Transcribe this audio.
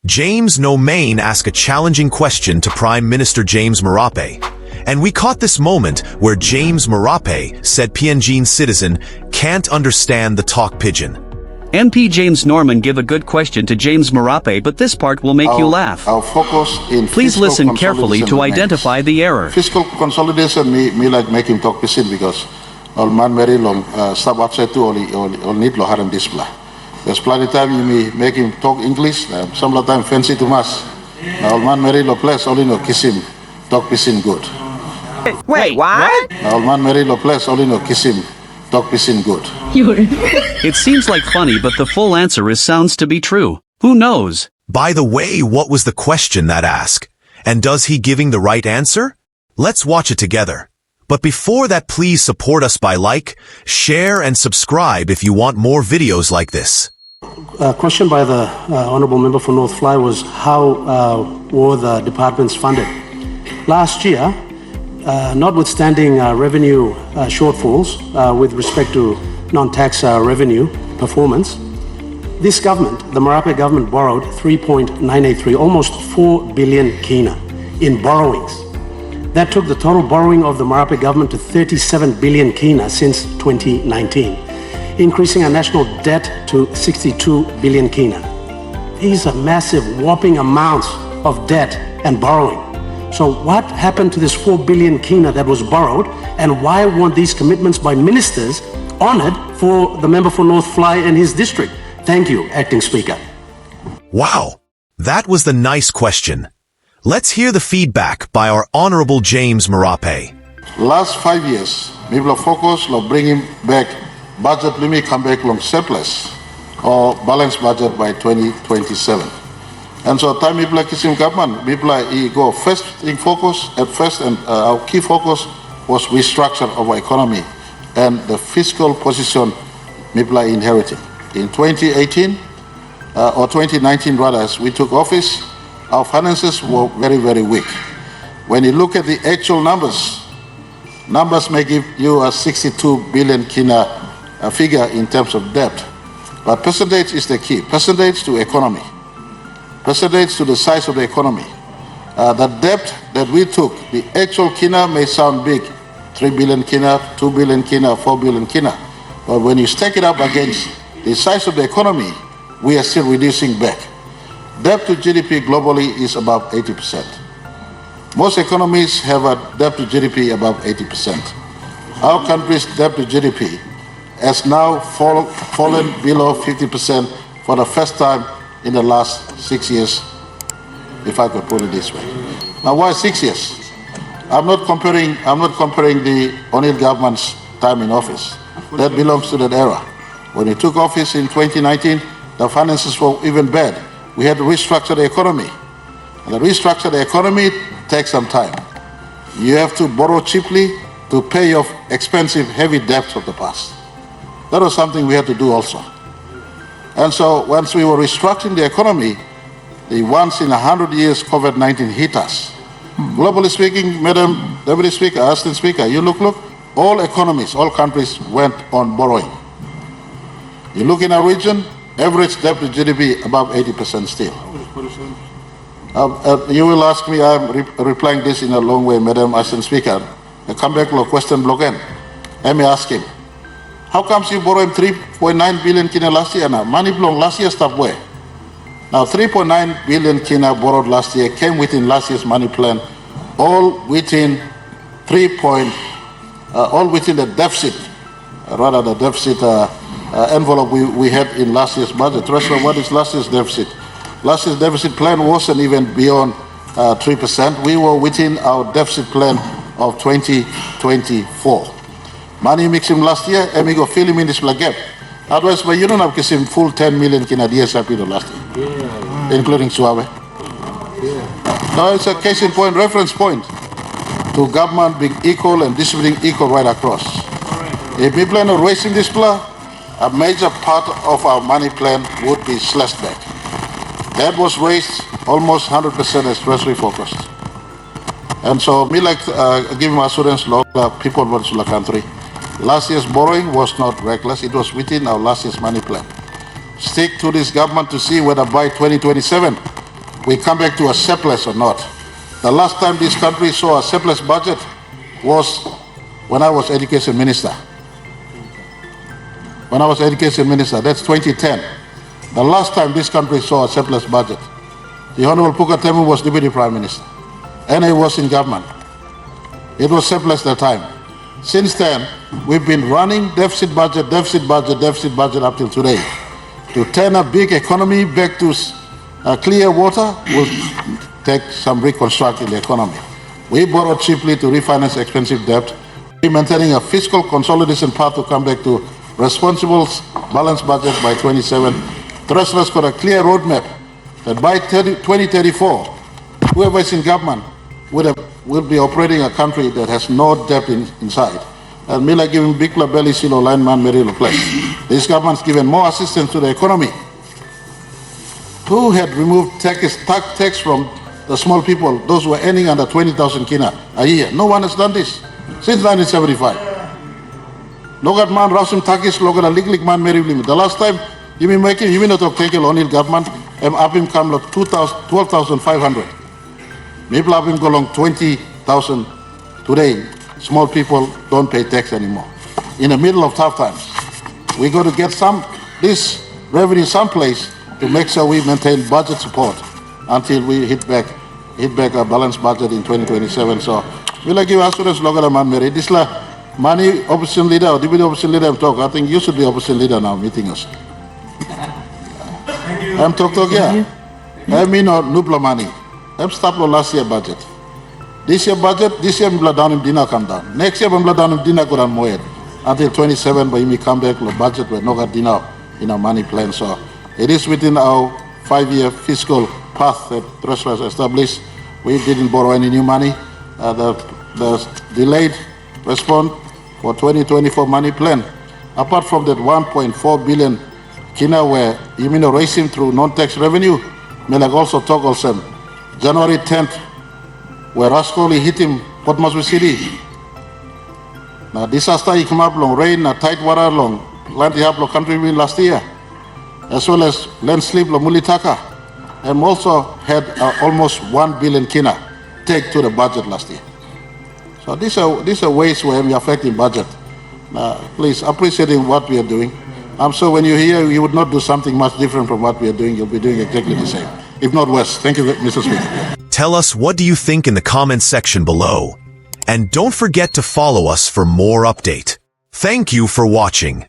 James Nomane asked a challenging question to Prime Minister James Marape. And we caught this moment where James Marape said PNG's citizen can't understand the talk pigeon. MP James Nomane give a good question to James Marape, but this part will make you laugh. Our focus in Please listen carefully to identify the error. Fiscal consolidation, me like making talk pisin because all man very long stop upside to only need lo haran display. There's plenty time you me making talk English, some of the time fancy too much. All man very lo place only no kiss him talk pisin good. Wait, what? All man very lo place only no kiss him talk pisin good. It seems like funny, but the full answer sounds to be true. Who knows? By the way, what was the question that asked? And does he giving the right answer? Let's watch it together. But before that, please support us by like, share, and subscribe if you want more videos like this. A question by the Honourable Member for North Fly was how were the departments funded? Last year, notwithstanding revenue shortfalls with respect to non-tax revenue performance, this government, the Marape government, borrowed 3.983, almost 4 billion kina in borrowings. That took the total borrowing of the Marape government to 37 billion kina since 2019, increasing our national debt to 62 billion kina. These are massive, whopping amounts of debt and borrowing. So what happened to this 4 billion kina that was borrowed, and why weren't these commitments by ministers honored for the member for North Fly and his district? Thank you, Acting Speaker. Wow, that was the nice question. Let's hear the feedback by our Honorable James Marape. Last 5 years, we will focus on bringing back budget limit come back long surplus or balanced budget by 2027. And so time we play kissing government, we play go first in focus at first, and our key focus was restructure of our economy and the fiscal position we play inheriting. In 2018 or 2019 rather, as we took office, our finances were very, very weak. When you look at the actual numbers may give you a 62 billion kina figure in terms of debt, but percentage is the key. Percentage to economy. Percentage to the size of the economy. The debt that we took, the actual kina may sound big, 3 billion kina, 2 billion kina, 4 billion kina. But when you stack it up against the size of the economy, we are still reducing back. Debt to GDP globally is above 80%. Most economies have a debt to GDP above 80%. Our country's debt to GDP has now fallen below 50% for the first time in the last 6 years, if I could put it this way. Now, why 6 years? I'm not comparing the O'Neill government's time in office. That belongs to that era. When he took office in 2019, the finances were even bad. We had to restructure the economy. And to restructure the economy takes some time. You have to borrow cheaply to pay off expensive, heavy debts of the past. That was something we had to do also. And so once we were restructuring the economy, the once in 100 years COVID-19 hit us. Globally speaking, Madam Deputy Speaker, Assistant Speaker, you look, all economies, all countries went on borrowing. You look in our region, average debt to GDP above 80% still. You will ask me, I'm replying this in a long way, Madam Assistant Speaker. I come back to a question block in. Let me ask him. How comes you borrowed 3.9 billion kina last year now? Money belong last year stuff where? Now 3.9 billion kina borrowed last year came within last year's money plan, all within all within the deficit, the deficit envelope we had in last year's budget. Treasurer, what is last year's deficit? Last year's deficit plan wasn't even beyond 3%. We were within our deficit plan of 2024. Money mixing last year, and we go fill him in this gap. Otherwise, but you don't have to him full 10 million kina DSRP last year, including Suave. Now it's a case in point, reference point to government being equal and distributing equal right across. If we plan on raising this plan, a major part of our money plan would be slashed back. That was raised almost 100% as treasury focused. And so, me like giving assurance to people of the country. Last year's borrowing was not reckless. It was within our last year's money plan. Stick to this government to see whether by 2027 we come back to a surplus or not. The last time this country saw a surplus budget was when I was Education Minister. When I was Education Minister, that's 2010. The last time this country saw a surplus budget. The Honorable Puka Temu was Deputy Prime Minister, and he was in government. It was surplus that time. Since then, we've been running deficit budget up till today. To turn a big economy back to clear water will take some reconstructing the economy. We borrowed cheaply to refinance expensive debt. We're maintaining a fiscal consolidation path to come back to responsible balanced budget by 27. Treasurer's got a clear roadmap that by 2034, whoever is in government will be operating a country that has no debt inside. And Mila giving big labelli silo line man merilo place. This government's given more assistance to the economy. Who had removed tax from the small people, those who are earning under 20,000 kina a year? No one has done this since 1975. Logat man rasim takis logat a lig man merilo. The last time you mean making you mean not take only government up him come like 12,500. Maybe up him go along 20,000 today. Small people don't pay tax anymore. In the middle of tough times, we got to get this revenue someplace to make sure we maintain budget support until we hit back a balanced budget in 2027. So we'll give assurance local man Mary. This money opposition leader or deputy opposition leader I'm talking. I think you should be opposition leader now meeting us. I'm talking here. I mean nubla money. I'm stop last year budget. This year budget, this year we down in Dina come down. Next year we down in Dina go down more. Until 27, but we come back, the budget we no got Dina in our money plan. So it is within our 5-year fiscal path that Treasurer has established. We didn't borrow any new money. The delayed response for 2024 money plan. Apart from that 1.4 billion kina where you mean raising through non-tax revenue, may like also talk also January 10th. Where Rascoli hit him, what must we see? Now disaster he come up long rain, tight water long land he have long country win last year, as well as landslip long Mulitaka, and also had almost 1 billion kina take to the budget last year. So these are ways where we are affecting budget. Please appreciating what we are doing. I'm sure when you hear you would not do something much different from what we are doing, you'll be doing exactly the same, if not worse. Thank you, Mr. Speaker. Tell us what do you think in the comments section below. And don't forget to follow us for more update. Thank you for watching.